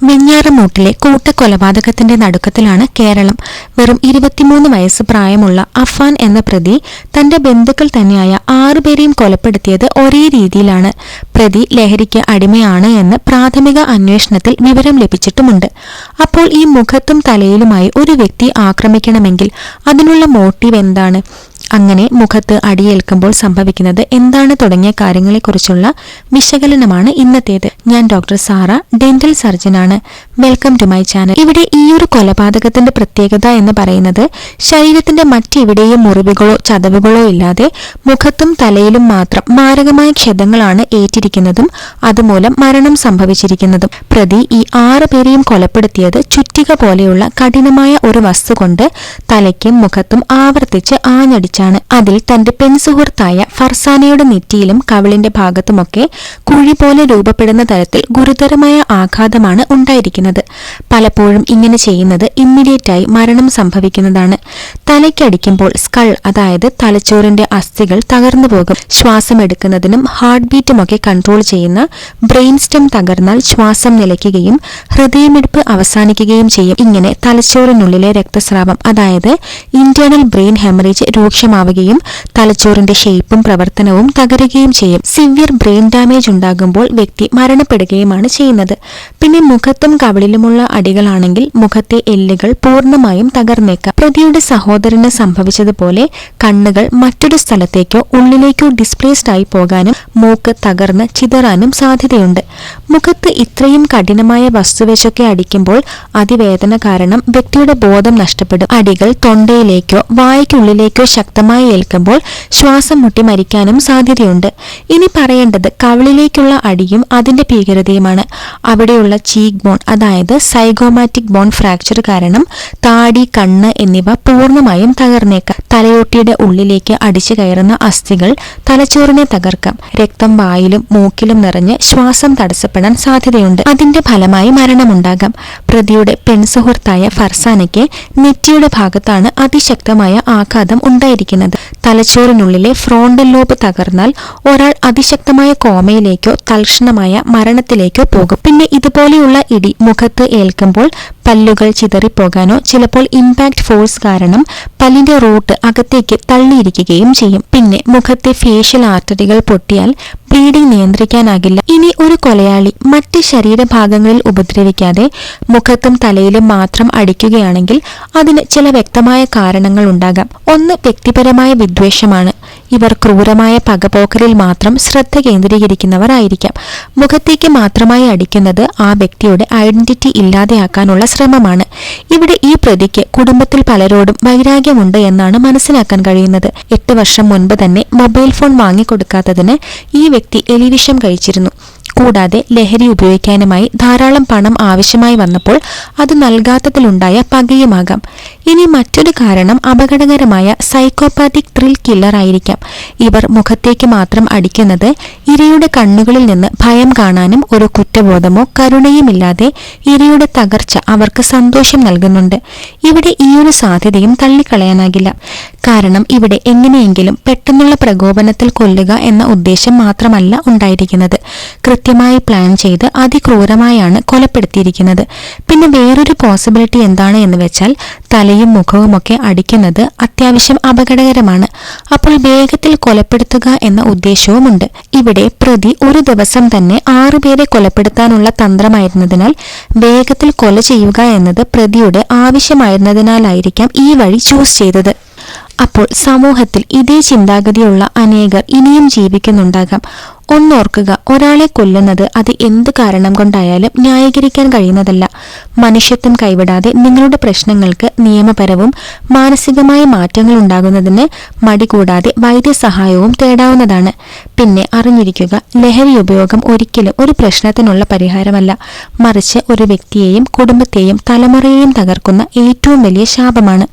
വെഞ്ഞാറമൂട്ടിലെ കൂട്ടക്കൊലപാതകത്തിന്റെ നടുക്കത്തിലാണ് കേരളം. വെറും 23 വയസ്സ് പ്രായമുള്ള അഫാൻ എന്ന പ്രതി തന്റെ ബന്ധുക്കൾ തന്നെയായ 6 പേരെയും കൊലപ്പെടുത്തിയത് ഒരേ രീതിയിലാണ്. പ്രതി ലഹരിക്ക് അടിമയാണ് എന്ന് പ്രാഥമിക അന്വേഷണത്തിൽ വിവരം ലഭിച്ചിട്ടുമുണ്ട്. അപ്പോൾ ഈ മുഖത്തും തലയിലുമായി ഒരു വ്യക്തി ആക്രമിക്കണമെങ്കിൽ അതിനുള്ള മോട്ടീവ് എന്താണ്? അങ്ങനെ മുഖത്ത് അടിയേൽക്കുമ്പോൾ സംഭവിക്കുന്നത് എന്താണ് തുടങ്ങിയ കാര്യങ്ങളെക്കുറിച്ചുള്ള വിശകലനമാണ് ഇന്നത്തേത്. ഞാൻ ഡോക്ടർ സാറ, ഡെന്റൽ സർജനാണ്. Welcome to my channel. ഇവിടെ ഈ ഒരു കൊലപാതകത്തിന്റെ പ്രത്യേകത എന്ന് പറയുന്നത് ശരീരത്തിന്റെ മറ്റെവിടെയും മുറിവുകളോ ചതവുകളോ ഇല്ലാതെ മുഖത്തും തലയിലും മാത്രം മാരകമായ ക്ഷതങ്ങളാണ് ഏറ്റിരിക്കുന്നതും അതുമൂലം മരണം സംഭവിച്ചിരിക്കുന്നതും. പ്രതി ഈ 6 പേരെയും കൊലപ്പെടുത്തിയത് ചുറ്റിക പോലെയുള്ള കഠിനമായ ഒരു വസ്തു കൊണ്ട് തലയ്ക്കും മുഖത്തും ആവർത്തിച്ച് ആഞ്ഞടിച്ചാണ്. അതിൽ തന്റെ പെൺസുഹൃത്തായ ഫർസാനയുടെ നെറ്റിയിലും കവിളിന്റെ ഭാഗത്തുമൊക്കെ കുഴി പോലെ രൂപപ്പെടുന്ന തരത്തിൽ ഗുരുതരമായ ആഘാതമാണ് ഉണ്ടായിരിക്കുന്നത്. പലപ്പോഴും ഇങ്ങനെ ചെയ്യുന്നത് ഇമ്മീഡിയറ്റായി മരണം സംഭവിക്കുന്നതാണ്. തലയ്ക്കടിക്കുമ്പോൾ സ്കൾ, അതായത് തലച്ചോറിന്റെ അസ്ഥികൾ തകർന്നു പോകും. ശ്വാസം എടുക്കുന്നതിനും ഹാർട്ട് ബീറ്റുമൊക്കെ കൺട്രോൾ ചെയ്യുന്ന ബ്രെയിൻ സ്റ്റെം തകർന്നാൽ ശ്വാസം നിലയ്ക്കുകയും ഹൃദയമിടിപ്പ് അവസാനിക്കുകയും ചെയ്യും. ഇങ്ങനെ തലച്ചോറിനുള്ളിലെ രക്തസ്രാവം, അതായത് ഇന്റേണൽ ബ്രെയിൻ ഹെമറേജ് രൂക്ഷമാവുകയും തലച്ചോറിന്റെ ഷേപ്പും പ്രവർത്തനവും തകരുകയും ചെയ്യും. സിവിയർ ബ്രെയിൻ ഡാമേജ് ഉണ്ടാകുമ്പോൾ വ്യക്തി മരണപ്പെടുകയുമാണ് ചെയ്യുന്നത്. പിന്നെ മുഖത്തും കവിളിലുമുള്ള അടികളാണെങ്കിൽ മുഖത്തെ എല്ലുകൾ പൂർണ്ണമായും തകർന്നേക്കാം. പ്രതിയുടെ സഹോദരന് സംഭവിച്ചതുപോലെ കണ്ണുകൾ മറ്റൊരു സ്ഥലത്തേക്കോ ഉള്ളിലേക്കോ ഡിസ്പ്ലേസ്ഡ് ആയി പോകാനും മൂക്ക് തകർന്ന് ചിതറാനും സാധ്യതയുണ്ട്. മുഖത്ത് ഇത്രയും കഠിനമായ വസ്തുവെച്ചൊക്കെ അടിക്കുമ്പോൾ അതിവേദന കാരണം വ്യക്തിയുടെ ബോധം നഷ്ടപ്പെടും. അടികൾ തൊണ്ടയിലേക്കോ വായ്ക്കുള്ളിലേക്കോ ശക്തമായി ഏൽക്കുമ്പോൾ ശ്വാസം മുട്ടി മരിക്കാനും സാധ്യതയുണ്ട്. ഇനി പറയേണ്ടത് കവിളിലേക്കുള്ള അടിയും അതിന്റെ ഭീകരതയുമാണ്. അവിടെയുള്ള ചീക്ക് ബോൺ, അതായത് സൈഗോമാറ്റിക് ബോൺ ഫ്രാക്ചർ കാരണം താടി, കണ്ണ് എന്നിവ പൂർണ്ണമായും തകർന്നേക്കാം. തലയോട്ടിയുടെ ഉള്ളിലേക്ക് അടിച്ചു കയറുന്ന അസ്ഥികൾ തലച്ചോറിനെ തകർക്കാം. രക്തം വായിലും മൂക്കിലും നിറഞ്ഞ് ശ്വാസം തടസ്സപ്പെടാൻ സാധ്യതയുണ്ട്. അതിന്റെ ഫലമായി മരണമുണ്ടാകാം. പ്രതിയുടെ പെൺസുഹൃത്തായ ഫർസാനയ്ക്ക് നെറ്റിയുടെ ഭാഗത്താണ് അതിശക്തമായ ആഘാതം ഉണ്ടായിരിക്കുന്നത്. തലച്ചോറിനുള്ളിലെ ഫ്രോണ്ടൽ ലോബ് തകർന്നാൽ ഒരാൾ അതിശക്തമായ കോമയിലേക്കോ തൽക്ഷണമായ മരണത്തിലേക്കോ പോകും. പിന്നെ ഇതുപോലെയുള്ള ഇടി മുഖത്ത് ഏൽക്കുമ്പോൾ പല്ലുകൾ ചിതറിപ്പോകാനോ ചിലപ്പോൾ ഇമ്പാക്ട് ഫോഴ്സ് കാരണം പല്ലിന്റെ റൂട്ട് അകത്തേക്ക് തള്ളിയിരിക്കുകയും ചെയ്യും. പിന്നെ മുഖത്തെ ഫേഷ്യൽ ആർട്ടറികൾ പൊട്ടിയാൽ ബ്ലീഡിംഗ് നിയന്ത്രിക്കാനാകില്ല. ഇനി ഒരു കൊലയാളി മറ്റ് ശരീരഭാഗങ്ങളിൽ ഉപദ്രവിക്കാതെ മുഖത്തും തലയിലും മാത്രം അടിക്കുകയാണെങ്കിൽ അതിന് ചില വ്യക്തമായ കാരണങ്ങൾ ഉണ്ടാകാം. ഒന്ന് വ്യക്തിപരമായ വിദ്വേഷമാണ്. ഇവർ ക്രൂരമായ പകപോക്കലിൽ മാത്രം ശ്രദ്ധ കേന്ദ്രീകരിക്കുന്നവർ ആയിരിക്കാം. മുഖത്തേക്ക് മാത്രമായി അടിക്കുന്നത് ആ വ്യക്തിയുടെ ഐഡന്റിറ്റി ഇല്ലാതെയാക്കാനുള്ള ശ്രമമാണ്. ഇവിടെ ഈ പ്രതിക്ക് കുടുംബത്തിൽ പലരോടും വൈരാഗ്യമുണ്ട് എന്നാണ് മനസ്സിലാക്കാൻ കഴിയുന്നത്. 8 വർഷം മുൻപ് തന്നെ മൊബൈൽ ഫോൺ വാങ്ങിക്കൊടുക്കാത്തതിന് ഈ വ്യക്തി എലിവിഷം കഴിച്ചിരുന്നു. കൂടാതെ ലഹരി ഉപയോഗിക്കാനുമായി ധാരാളം പണം ആവശ്യമായി വന്നപ്പോൾ അത് നൽകാത്തതിലുണ്ടായ പകയുമാകാം. ഇനി മറ്റൊരു കാരണം അപകടകരമായ സൈക്കോപാത്തിക് ത്രിൽ കില്ലർ ആയിരിക്കാം. ഇവർ മുഖത്തേക്ക് മാത്രം അടിക്കുന്നത് ഇരയുടെ കണ്ണുകളിൽ നിന്ന് ഭയം കാണാനും ഒരു കുറ്റബോധമോ കരുണയുമില്ലാതെ ഇരയുടെ തകർച്ച അവർക്ക് സന്തോഷം നൽകുന്നുണ്ട്. ഇവിടെ ഈ ഒരു സാധ്യതയും തള്ളിക്കളയാനാകില്ല. കാരണം ഇവിടെ എങ്ങനെയെങ്കിലും പെട്ടെന്നുള്ള പ്രകോപനത്തിൽ കൊല്ലുക എന്ന ഉദ്ദേശം മാത്രമല്ല ഉണ്ടായിരിക്കുന്നത്. കൃത്യമായി പ്ലാൻ ചെയ്ത് അതിക്രൂരമായാണ് കൊലപ്പെടുത്തിയിരിക്കുന്നത്. പിന്നെ വേറൊരു പോസിബിലിറ്റി എന്താണ് എന്ന് വെച്ചാൽ തലയും മുഖവുമൊക്കെ അടിക്കുന്നത് അത്യാവശ്യം അപകടകരമാണ്. അപ്പോൾ വേഗത്തിൽ കൊലപ്പെടുത്തുക എന്ന ഉദ്ദേശവുമുണ്ട്. ഇവിടെ പ്രതി ഒരു ദിവസം തന്നെ 6 പേരെ കൊലപ്പെടുത്താനുള്ള തന്ത്രമായിരുന്നതിനാൽ വേഗത്തിൽ കൊല ചെയ്യുക എന്നത് പ്രതിയുടെ ആവശ്യമായിരുന്നതിനാലായിരിക്കാം ഈ വഴി ചൂസ് ചെയ്തത്. അപ്പോൾ സമൂഹത്തിൽ ഇതേ ചിന്താഗതിയുള്ള അനേകർ ഇനിയും ജീവിക്കുന്നുണ്ടാകാം. ഒന്നോർക്കുക, ഒരാളെ കൊല്ലുന്നത് അത് എന്ത് കാരണം കൊണ്ടായാലും ന്യായീകരിക്കാൻ കഴിയുന്നതല്ല. മനുഷ്യത്വം കൈവിടാതെ നിങ്ങളുടെ പ്രശ്നങ്ങൾക്ക് നിയമപരവും മാനസികമായ മാറ്റങ്ങൾ ഉണ്ടാകുന്നതിന് മടികൂടാതെ വൈദ്യസഹായവും തേടാവുന്നതാണ്. പിന്നെ അറിഞ്ഞിരിക്കുക, ലഹരി ഉപയോഗം ഒരിക്കലും ഒരു പ്രശ്നത്തിനുള്ള പരിഹാരമല്ല, മറിച്ച് ഒരു വ്യക്തിയെയും കുടുംബത്തെയും തലമുറയെയും തകർക്കുന്ന ഏറ്റവും വലിയ ശാപമാണ്.